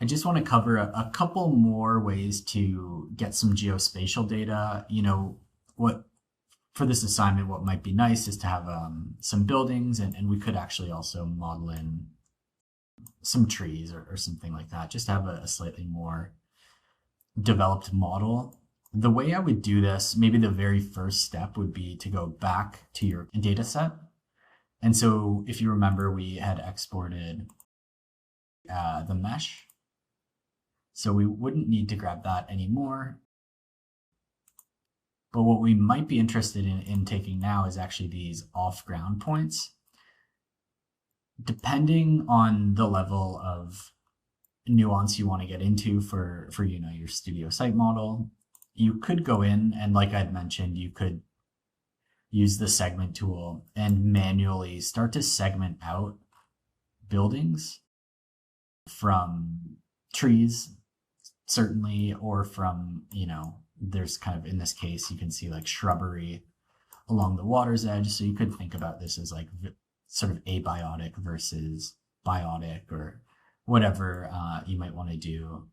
I just want to cover a couple more ways to get some geospatial data. What for this assignment, what might be nice is to have some buildings, and we could actually also model in some trees or something like that, just to have a slightly more developed model. The way I would do this, maybe the very first step would be to go back to your data set. And so if you remember, we had exported the mesh. So we wouldn't need to grab that anymore. But what we might be interested in taking now is actually these off-ground points. Depending on the level of nuance you want to get into for your studio site model, you could go in and, like I'd mentioned, you could use the segment tool and manually start to segment out buildings from trees, certainly, or from, there's kind of, in this case, you can see like shrubbery along the water's edge. So you could think about this as like sort of abiotic versus biotic, or whatever you might want to do.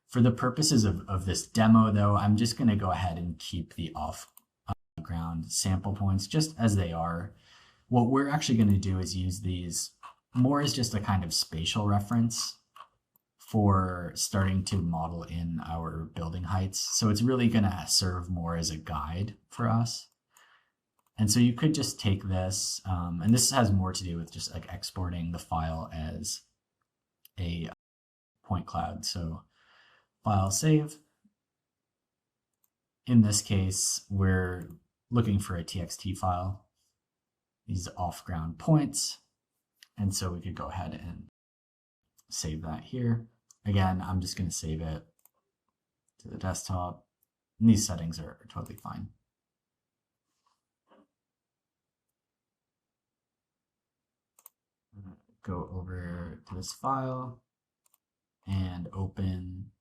For the purposes of this demo, though, I'm just going to go ahead and keep the off-ground sample points just as they are. What we're actually going to do is use these more as just a kind of spatial reference for starting to model in our building heights. So it's really going to serve more as a guide for us. And so you could just take this, and this has more to do with just like exporting the file as a point cloud. So file save. In this case, we're looking for a TXT file, these off-ground points. And so we could go ahead and save that here. Again, I'm just going to save it to the desktop. And these settings are totally fine. Go over to this file and open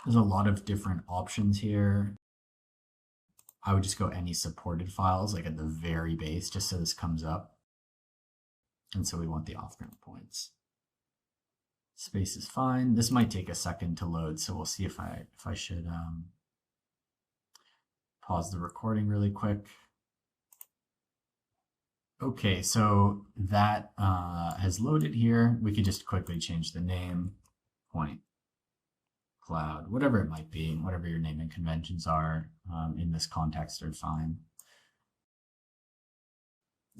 there's a lot of different options here. I would just go any supported files, like at the very base, just so this comes up. And so we want the off-ground points. Space is fine. This might take a second to load, so we'll see if I should pause the recording really quick. Okay, so that has loaded here. We could just quickly change the name, point cloud, whatever it might be, whatever your naming conventions are in this context are fine.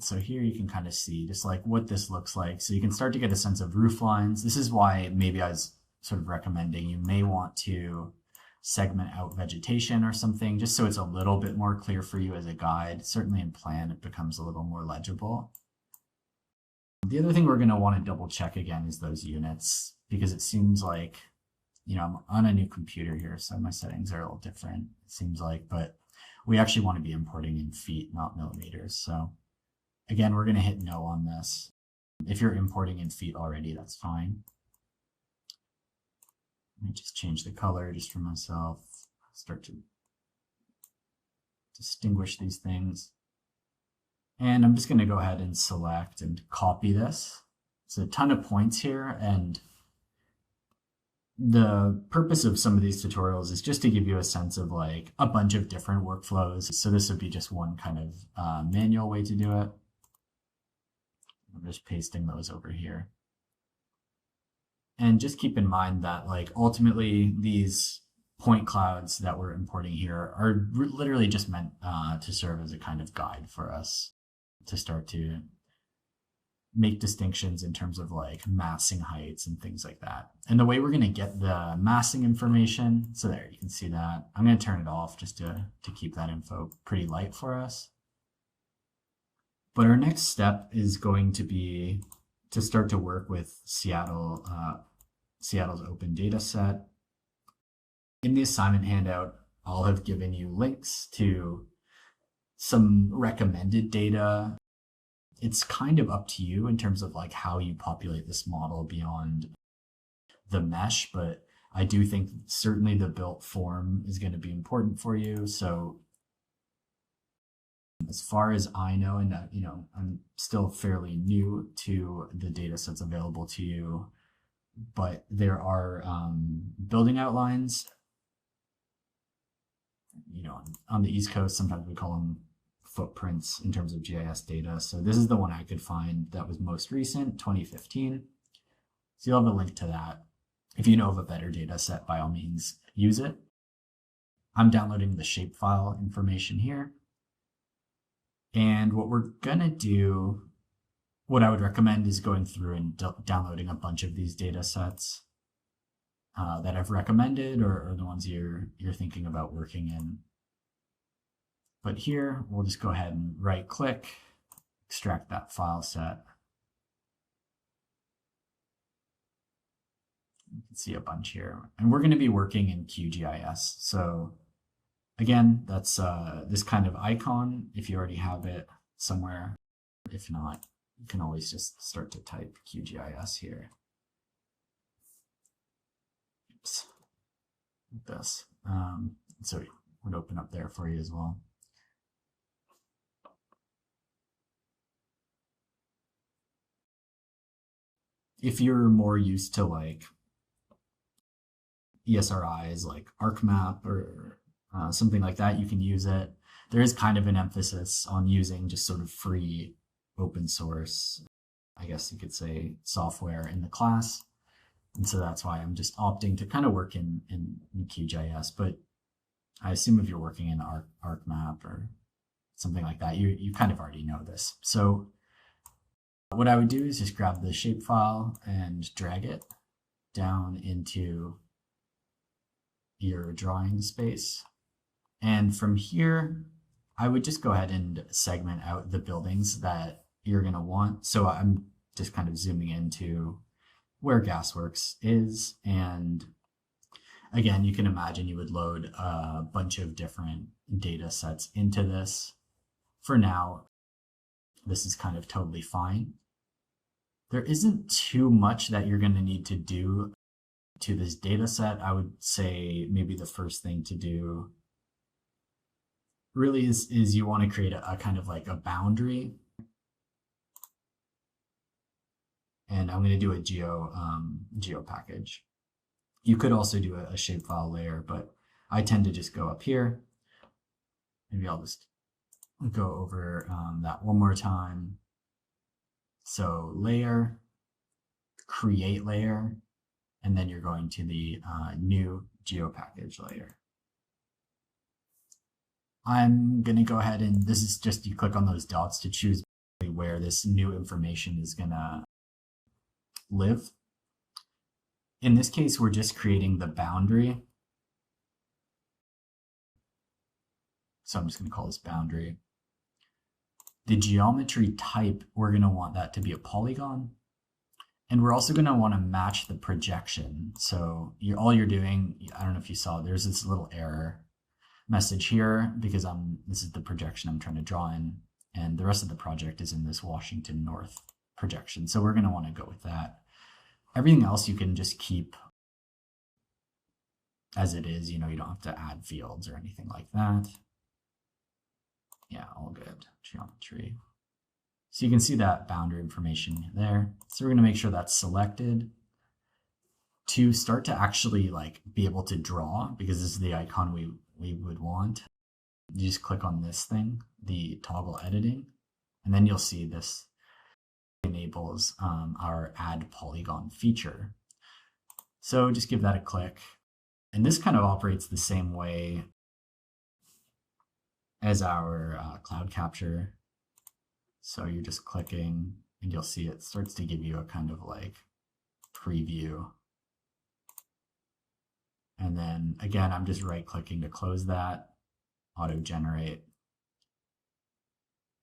So here you can kind of see just like what this looks like. So you can start to get a sense of roof lines. This is why maybe I was sort of recommending you may want to segment out vegetation or something, just so it's a little bit more clear for you as a guide. Certainly in plan, it becomes a little more legible. The other thing we're going to want to double check again is those units, because it seems like, I'm on a new computer here, so my settings are a little different, it seems like, but we actually want to be importing in feet, not millimeters. So again, we're going to hit no on this. If you're importing in feet already, that's fine. Let me just change the color just for myself, start to distinguish these things. And I'm just going to go ahead and select and copy this. It's a ton of points here, and the purpose of some of these tutorials is just to give you a sense of like a bunch of different workflows. So this would be just one kind of manual way to do it. I'm just pasting those over here. And just keep in mind that like ultimately these point clouds that we're importing here are literally just meant to serve as a kind of guide for us to start to make distinctions in terms of like massing heights and things like that. And the way we're going to get the massing information, so there you can see that. I'm going to turn it off just to keep that info pretty light for us. But our next step is going to be to start to work with Seattle's open data set. In the assignment handout, I'll have given you links to some recommended data. It's kind of up to you in terms of like how you populate this model beyond the mesh, but I do think certainly the built form is going to be important for you. So As far as I know, and I'm still fairly new to the data sets available to you, but there are building outlines. On the East Coast, sometimes we call them footprints in terms of GIS data. So this is the one I could find that was most recent, 2015. So you'll have a link to that. If you know of a better data set, by all means, use it. I'm downloading the shapefile information here. And what we're gonna do, what I would recommend is going through and downloading a bunch of these data sets that I've recommended or the ones you're thinking about working in. But here, we'll just go ahead and right click, extract that file set. You can see a bunch here. And we're gonna be working in QGIS. So again, that's this kind of icon if you already have it somewhere. If not, you can always just start to type QGIS here. Oops, like this. So it would open up there for you as well. If you're more used to like ESRIs like ArcMap or something like that, you can use it. There is kind of an emphasis on using just sort of free open source, I guess you could say, software in the class. And so that's why I'm just opting to kind of work in QGIS. But I assume if you're working in ArcMap or something like that, you kind of already know this. So what I would do is just grab the shapefile and drag it down into your drawing space. And from here, I would just go ahead and segment out the buildings that you're going to want. So I'm just kind of zooming into where Gasworks is. And again, you can imagine you would load a bunch of different data sets into this. For now, this is kind of totally fine. There isn't too much that you're going to need to do to this data set. I would say maybe the first thing to do really is you want to create a kind of like a boundary. And I'm going to do a geo package. You could also do a shapefile layer, but I tend to just go up here. Maybe I'll just go over that one more time. So layer, create layer, and then you're going to the new geo package layer. I'm going to go ahead and this is just, you click on those dots to choose where this new information is going to live. In this case, we're just creating the boundary. So I'm just going to call this boundary. The geometry type, we're going to want that to be a polygon. And we're also going to want to match the projection. So all you're doing, I don't know if you saw, there's this little error message here because this is the projection I'm trying to draw in, and the rest of the project is in this Washington North projection. So we're going to want to go with that. Everything else you can just keep as it is. You don't have to add fields or anything like that. Yeah, all good. Geometry. So you can see that boundary information there. So we're going to make sure that's selected. To start to actually be able to draw, because this is the icon we would want, you just click on this thing, the toggle editing, and then you'll see this enables our add polygon feature. So just give that a click. And this kind of operates the same way as our cloud capture. So you're just clicking and you'll see it starts to give you a kind of preview. And then again, I'm just right clicking to close that, auto generate.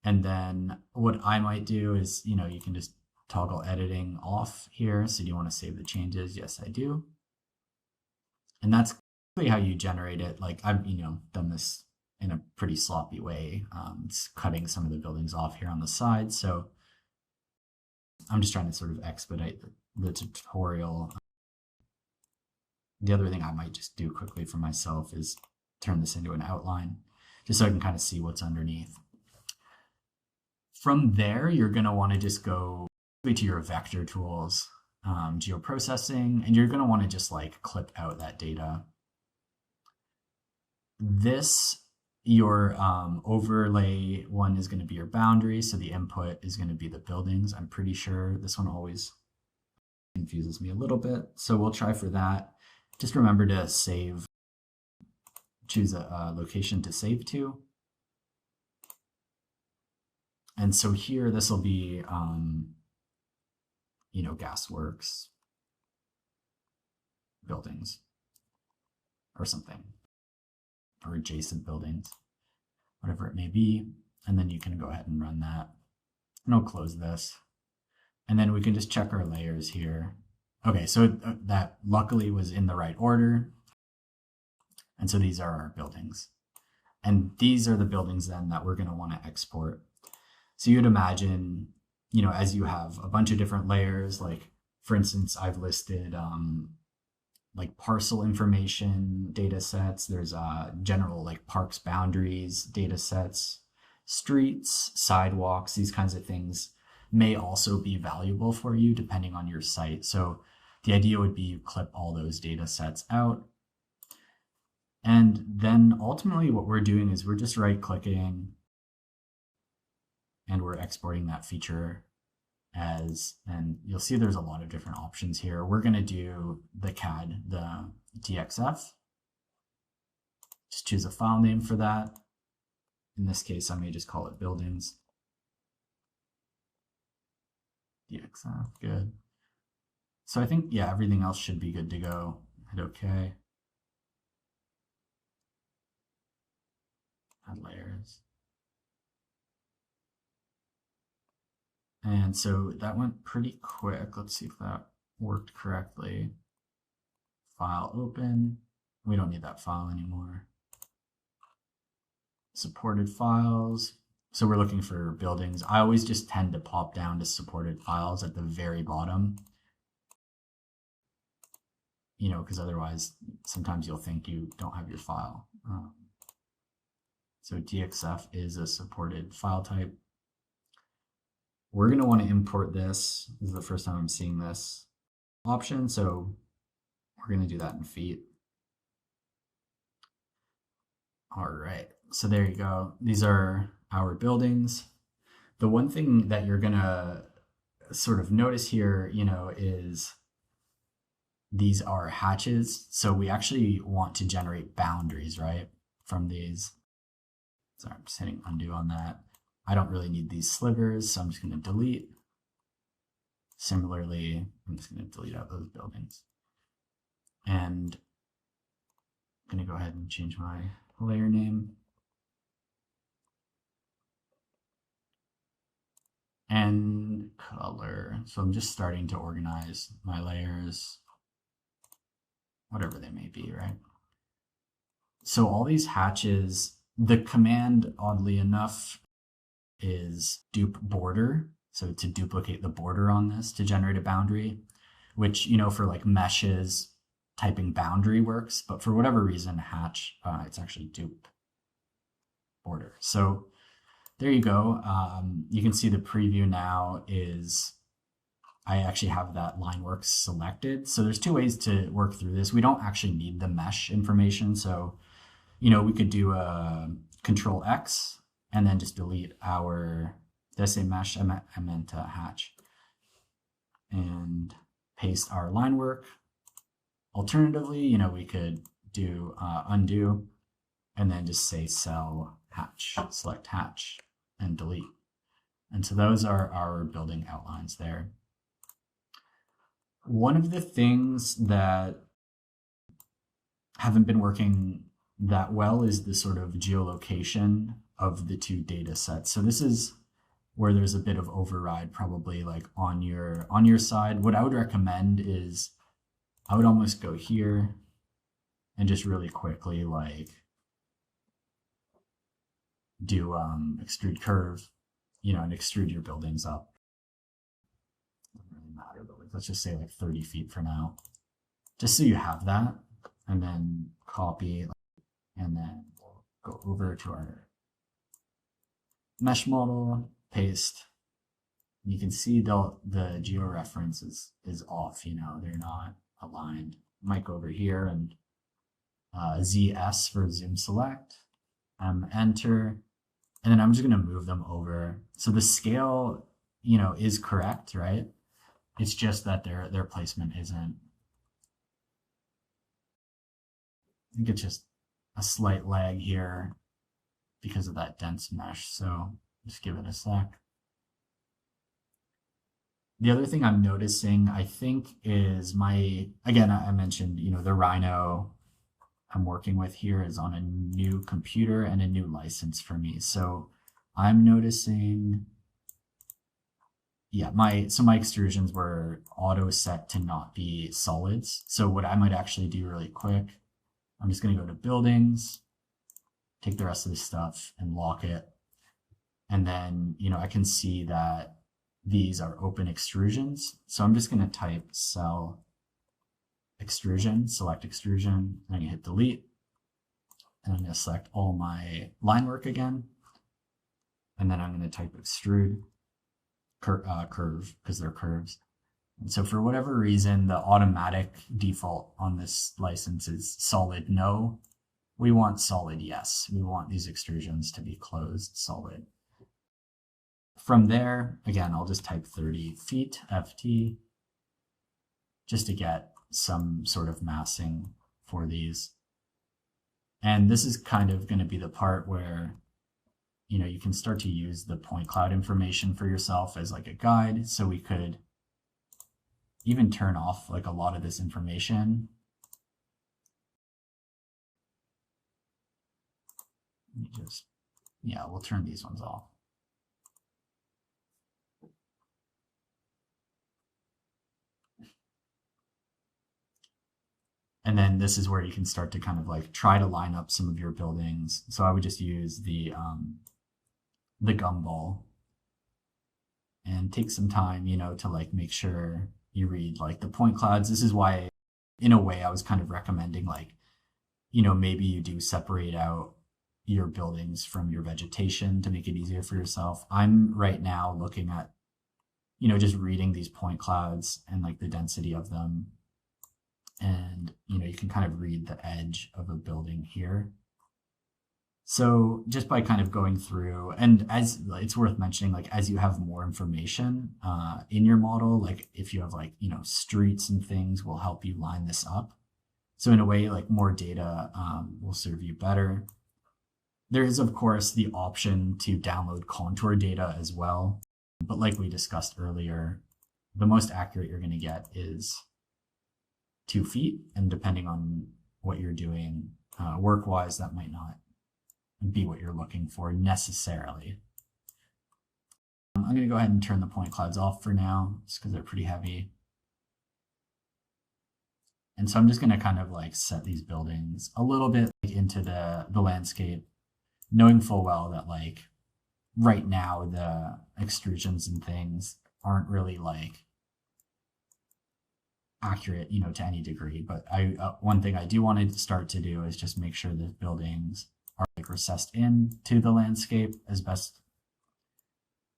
And then what I might do is, you can just toggle editing off here. So do you want to save the changes? Yes, I do. And that's how you generate it. I've, done this in a pretty sloppy way. It's cutting some of the buildings off here on the side. So I'm just trying to sort of expedite the tutorial. The other thing I might just do quickly for myself is turn this into an outline, just so I can kind of see what's underneath. From there, you're going to want to just go to your vector tools, geoprocessing, and you're going to want to just like clip out that data. Your overlay one is going to be your boundary, so the input is going to be the buildings. I'm pretty sure this one always confuses me a little bit, so we'll try for that. Just remember to save, choose a location to save to. And so here, this will be, Gasworks buildings or something, or adjacent buildings, whatever it may be. And then you can go ahead and run that. And I'll close this. And then we can just check our layers here. Okay, so that luckily was in the right order. And so these are our buildings. And these are the buildings then that we're going to want to export. So you'd imagine, as you have a bunch of different layers, like for instance, I've listed like parcel information data sets. There's general like parks boundaries data sets, streets, sidewalks, these kinds of things may also be valuable for you depending on your site. So the idea would be you clip all those data sets out. And then ultimately what we're doing is we're just right clicking and we're exporting that feature as, and you'll see there's a lot of different options here. We're going to do the CAD, the DXF. Just choose a file name for that. In this case, I may just call it buildings. DXF, good. So I think, yeah, everything else should be good to go. Hit OK. Add layers. And so that went pretty quick. Let's see if that worked correctly. File open. We don't need that file anymore. Supported files. So we're looking for buildings. I always just tend to pop down to supported files at the very bottom. Because otherwise sometimes you'll think you don't have your file. So DXF is a supported file type. We're going to want to import this. This is the first time I'm seeing this option, so we're going to do that in feet. All right, so there you go. These are our buildings. The one thing that you're going to sort of notice here, is these are hatches. So we actually want to generate boundaries, right, from these. Sorry, I'm just hitting undo on that. I don't really need these slivers, so I'm just going to delete. Similarly, I'm just going to delete out those buildings. And I'm going to go ahead and change my layer name. And color. So I'm just starting to organize my layers, whatever they may be, right? So all these hatches, the command, oddly enough, is dupe border. So to duplicate the border on this to generate a boundary, which, for like meshes, typing boundary works, but for whatever reason, hatch, it's actually dupe border. So there you go. You can see the preview now is, I actually have that line works selected. So there's two ways to work through this. We don't actually need the mesh information. So, we could do a Control X and then just delete our, did I say mesh? I meant hatch. And paste our line work. Alternatively, we could do undo and then just say cell hatch, select hatch and delete. And so those are our building outlines there. One of the things that haven't been working that well is the sort of geolocation of the two data sets. So this is where there's a bit of override probably like on your side. What I would recommend is I would almost go here and just really quickly like do extrude curve, and extrude your buildings up. Doesn't really matter, but let's just say like 30 feet for now, just so you have that, and then copy, and then we'll go over to our mesh model, paste. You can see the georeference is off, you know, they're not aligned. Might go over here and ZS for zoom select, enter, and then I'm just going to move them over. So the scale, you know, is correct, right? It's just that their placement isn't. I think it's just a slight lag here because of that dense mesh. So just give it a sec. The other thing I'm noticing, I think, is again, I mentioned, you know, the Rhino I'm working with here is on a new computer and a new license for me. So I'm noticing, yeah, my extrusions were auto set to not be solids. So what I might actually do really quick, I'm just going to go to buildings, take the rest of this stuff and lock it. And then, you know, I can see that these are open extrusions. So I'm just going to type cell extrusion, select extrusion, and then you hit delete. And I'm going to select all my line work again. And then I'm going to type extrude curve because they're curves. And so for whatever reason, the automatic default on this license is solid no. We want solid yes. We want these extrusions to be closed solid. From there, again, I'll just type 30 feet, FT, just to get some sort of massing for these. And this is kind of going to be the part where, you know, you can start to use the point cloud information for yourself as like a guide. So we could even turn off like a lot of this information. Yeah, we'll turn these ones off. And then this is where you can start to kind of like try to line up some of your buildings. So I would just use the gumball and take some time, you know, to like make sure you read like the point clouds. This is why, in a way, I was kind of recommending like, you know, maybe you do separate out your buildings from your vegetation to make it easier for yourself. I'm right now looking at, you know, just reading these point clouds and like the density of them. And, you know, you can kind of read the edge of a building here. So just by kind of going through, and as it's worth mentioning, like as you have more information in your model, like if you have like, you know, streets and things will help you line this up. So in a way, like more data will serve you better. There is, of course, the option to download contour data as well. But like we discussed earlier, the most accurate you're going to get is 2 feet, and depending on what you're doing work-wise, that might not be what you're looking for necessarily. I'm going to go ahead and turn the point clouds off for now, just because they're pretty heavy. And so I'm just going to kind of like set these buildings a little bit into the landscape, knowing full well that like right now the extrusions and things aren't really like accurate, you know, to any degree. But one thing I do want to start to do is just make sure that buildings are like recessed into the landscape as best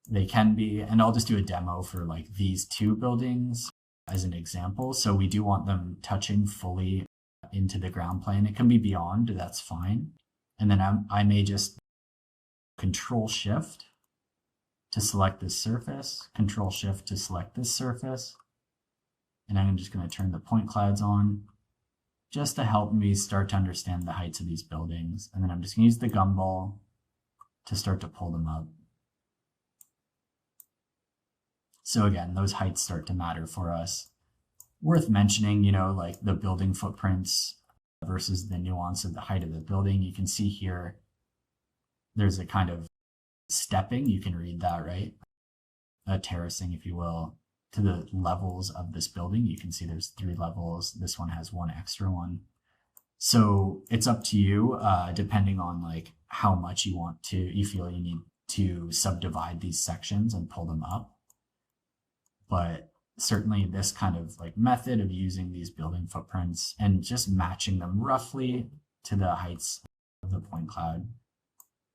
they can be. And I'll just do a demo for like these 2 buildings as an example. So we do want them touching fully into the ground plane. It can be beyond, that's fine. And then I may just Control Shift to select this surface, Control Shift to select this surface. And I'm just going to turn the point clouds on just to help me start to understand the heights of these buildings. And then I'm just going to use the gumball to start to pull them up. So again, those heights start to matter for us. Worth mentioning, you know, like the building footprints versus the nuance of the height of the building. You can see here, there's a kind of stepping. You can read that, right? A terracing, if you will, to the levels of this building. You can see there's 3 levels. This one has 1 extra one. So it's up to you, depending on like how much you feel you need to subdivide these sections and pull them up. But certainly this kind of like method of using these building footprints and just matching them roughly to the heights of the point cloud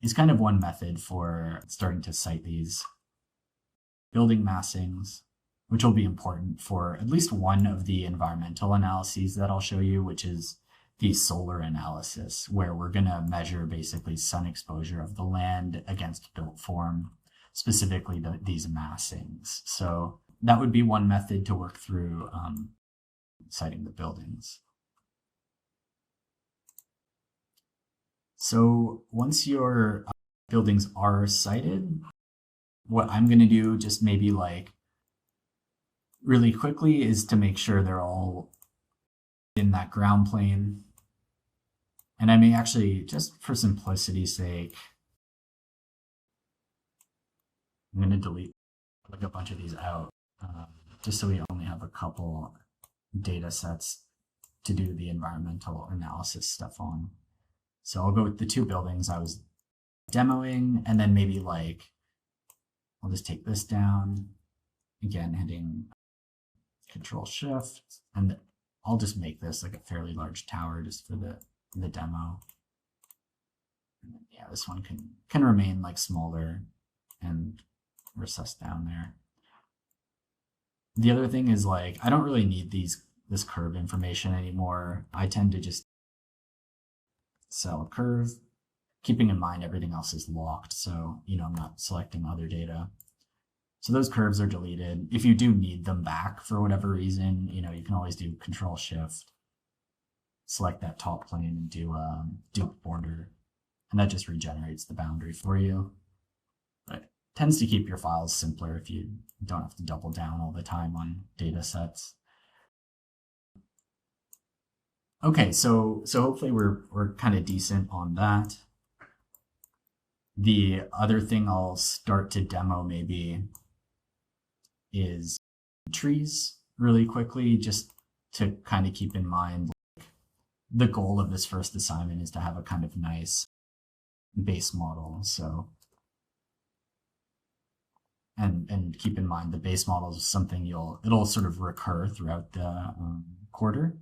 is kind of one method for starting to site these building massings, which will be important for at least one of the environmental analyses that I'll show you, which is the solar analysis, where we're going to measure basically sun exposure of the land against built form, specifically these massings. So that would be one method to work through siting the buildings. So once your buildings are sited, what I'm going to do just maybe like really quickly is to make sure they're all in that ground plane. And I may actually, just for simplicity's sake, I'm going to delete like a bunch of these out, just so we only have a couple data sets to do the environmental analysis stuff on. So I'll go with the two buildings I was demoing, and then maybe like, I'll just take this down, again, hitting Control Shift, and I'll just make this like a fairly large tower just for the demo. And then, yeah, this one can remain like smaller and recessed down there. The other thing is like, I don't really need this curve information anymore. I tend to just sell a curve, keeping in mind everything else is locked. So, I'm not selecting other data. So those curves are deleted. If you do need them back for whatever reason, you can always do Control Shift, select that top plane and do border, and that just regenerates the boundary for you. But it tends to keep your files simpler if you don't have to double down all the time on data sets. Okay, so hopefully we're kind of decent on that. The other thing I'll start to demo maybe is trees really quickly, just to kind of keep in mind like, the goal of this first assignment is to have a kind of nice base model. So and keep in mind the base model is something it'll sort of recur throughout the quarter.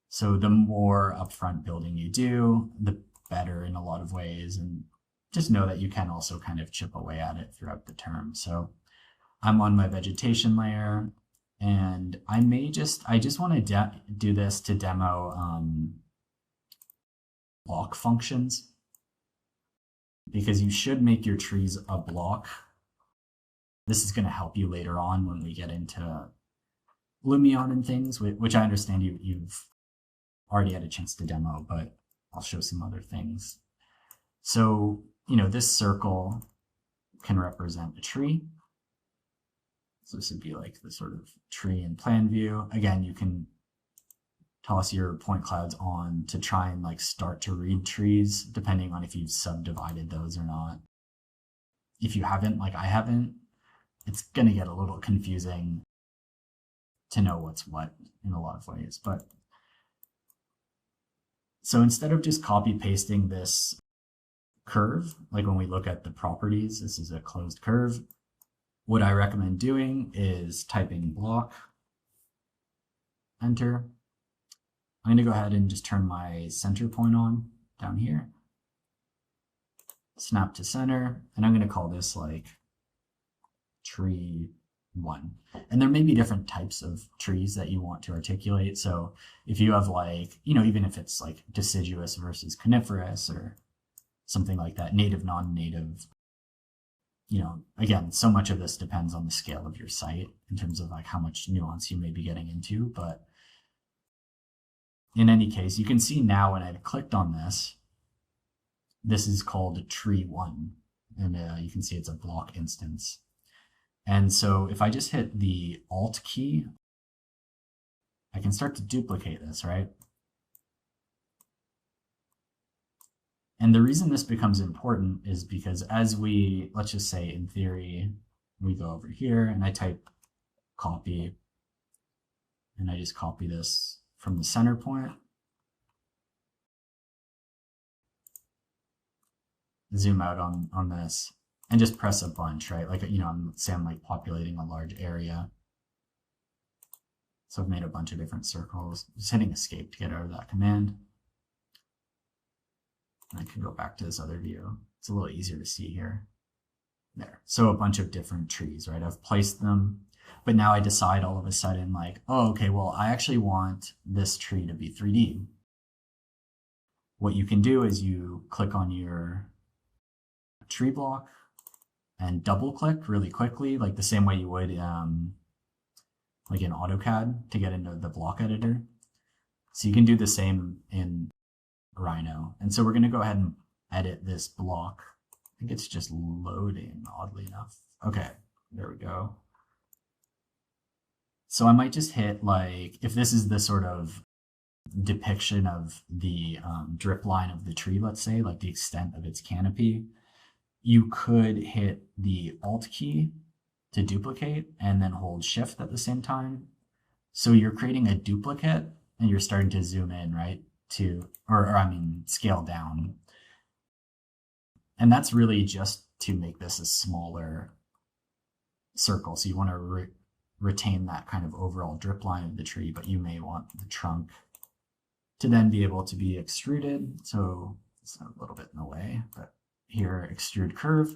So the more upfront building you do, the better in a lot of ways, and just know that you can also kind of chip away at it throughout the term. So I'm on my vegetation layer, and I just want to do this to demo block functions, because you should make your trees a block. This is going to help you later on when we get into Lumion and things, which I understand you've already had a chance to demo, but I'll show some other things. So, this circle can represent a tree. So this would be like the sort of tree in plan view. Again, you can toss your point clouds on to try and like start to read trees, depending on if you've subdivided those or not. If you haven't, like I haven't, it's going to get a little confusing to know what's what in a lot of ways. But so instead of just copy pasting this curve, like when we look at the properties, this is a closed curve. What I recommend doing is typing block, enter. I'm going to go ahead and just turn my center point on down here, snap to center, and I'm going to call this like tree 1. And there may be different types of trees that you want to articulate. So if you have like, even if it's like deciduous versus coniferous or something like that, native, non-native, again, so much of this depends on the scale of your site in terms of like how much nuance you may be getting into. But in any case, you can see now when I've clicked on this, this is called tree 1. And you can see it's a block instance. And so if I just hit the Alt key, I can start to duplicate this, right? And the reason this becomes important is because as let's just say in theory, we go over here and I type copy, and I just copy this from the center point, zoom out on this, and just press a bunch, right? Like, say I'm like populating a large area. So I've made a bunch of different circles, just hitting escape to get out of that command. And I can go back to this other view. It's a little easier to see here. There. So a bunch of different trees, right? I've placed them, but now I decide all of a sudden like, oh, okay, well, I actually want this tree to be 3D. What you can do is you click on your tree block and double click really quickly, like the same way you would like in AutoCAD to get into the block editor. So you can do the same in Rhino. And so we're going to go ahead and edit this block. I think it's just loading, oddly enough. Okay, there we go. So I might just hit like, if this is the sort of depiction of the drip line of the tree, let's say, like the extent of its canopy, you could hit the Alt key to duplicate and then hold Shift at the same time. So you're creating a duplicate and you're starting to zoom in, right? Or I mean, scale down. And that's really just to make this a smaller circle. So you want to retain that kind of overall drip line of the tree, but you may want the trunk to then be able to be extruded. So it's a little bit in the way, but here, extrude curve.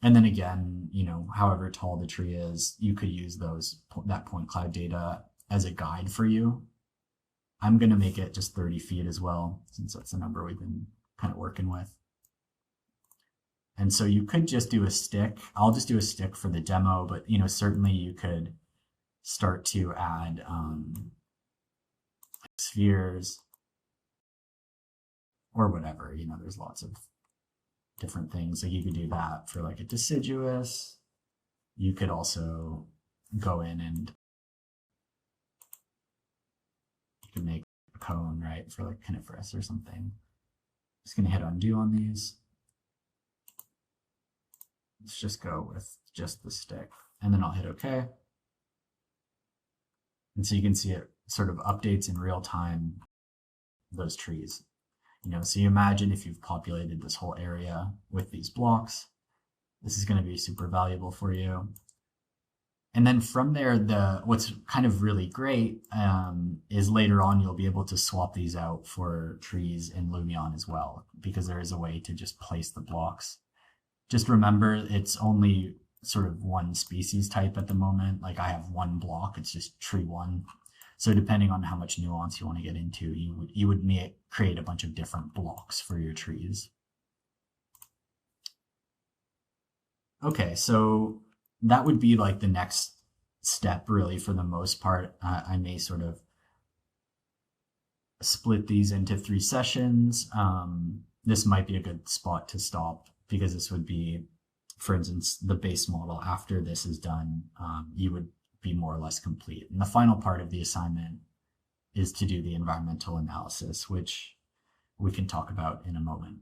And then again, you know, however tall the tree is, you could use that point cloud data as a guide for you. I'm going to make it just 30 feet as well, since that's the number we've been kind of working with. And so you could just do a stick. I'll just do a stick for the demo, but you know, certainly you could start to add spheres or whatever. You know, there's lots of different things. Like you could do that for like a deciduous. You could also go in and you can make a cone, right, for like coniferous or something. Just gonna hit undo on these. Let's just go with just the stick, and then I'll hit OK. And so you can see it sort of updates in real time those trees. You know, so you imagine if you've populated this whole area with these blocks, this is going to be super valuable for you. And then from there, what's kind of really great is later on you'll be able to swap these out for trees in Lumion as well, because there is a way to just place the blocks. Just remember, it's only sort of one species type at the moment. Like I have one block, it's just tree one. So depending on how much nuance you want to get into, you would create a bunch of different blocks for your trees. Okay, so that would be like the next step really for the most part. I may sort of split these into 3 sessions. This might be a good spot to stop because this would be, for instance, the base model. After this is done, you would be more or less complete. And the final part of the assignment is to do the environmental analysis, which we can talk about in a moment.